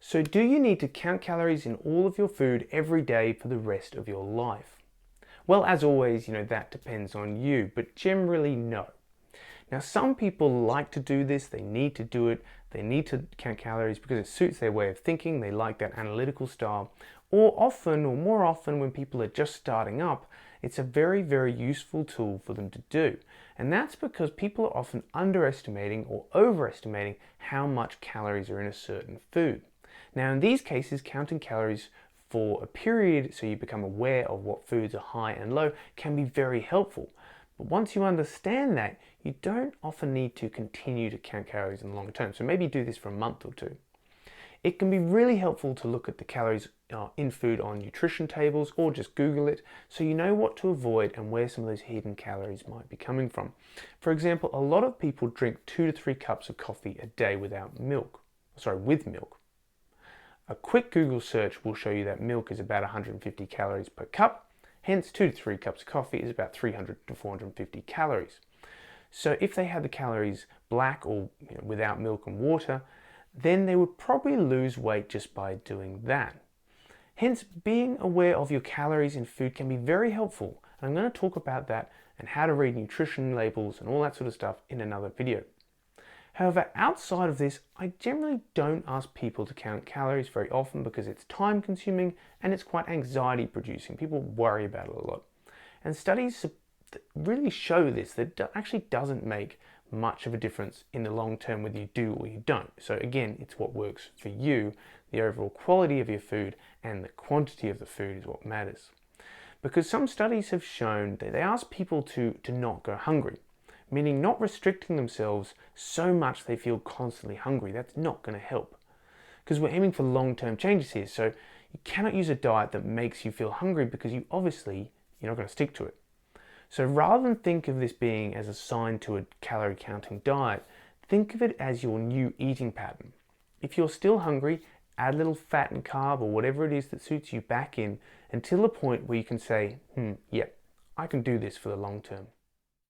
So do you need to count calories in all of your food every day for the rest of your life? Well, as always, that depends on you, but generally no. Now, some people like to do this, they need to do it, they need to count calories because it suits their way of thinking, they like that analytical style, or more often when people are just starting up, it's a very, very useful tool for them to do. And that's because people are often underestimating or overestimating how much calories are in a certain food. Now, in these cases, counting calories for a period so you become aware of what foods are high and low can be very helpful. But once you understand that, you don't often need to continue to count calories in the long term. So maybe do this for a month or two. It can be really helpful to look at the calories in food on nutrition tables or just Google it so you know what to avoid and where some of those hidden calories might be coming from. For example, a lot of people drink 2 to 3 cups of coffee a day with milk. A quick Google search will show you that milk is about 150 calories per cup, hence 2 to 3 cups of coffee is about 300 to 450 calories. So if they had the calories black or without milk and water, then they would probably lose weight just by doing that. Hence, being aware of your calories in food can be very helpful, and I'm going to talk about that and how to read nutrition labels and all that sort of stuff in another video. However, outside of this, I generally don't ask people to count calories very often because it's time consuming and it's quite anxiety producing. People worry about it a lot. And studies really show this, that it actually doesn't make much of a difference in the long term whether you do or you don't. So again, it's what works for you. The overall quality of your food and the quantity of the food is what matters. Because some studies have shown that they ask people to not go hungry, meaning not restricting themselves so much they feel constantly hungry. That's not going to help because we're aiming for long-term changes here. So you cannot use a diet that makes you feel hungry because you're not going to stick to it. So rather than think of this being as a sign to a calorie counting diet, think of it as your new eating pattern. If you're still hungry, add a little fat and carb or whatever it is that suits you back in until the point where you can say, yep, I can do this for the long term.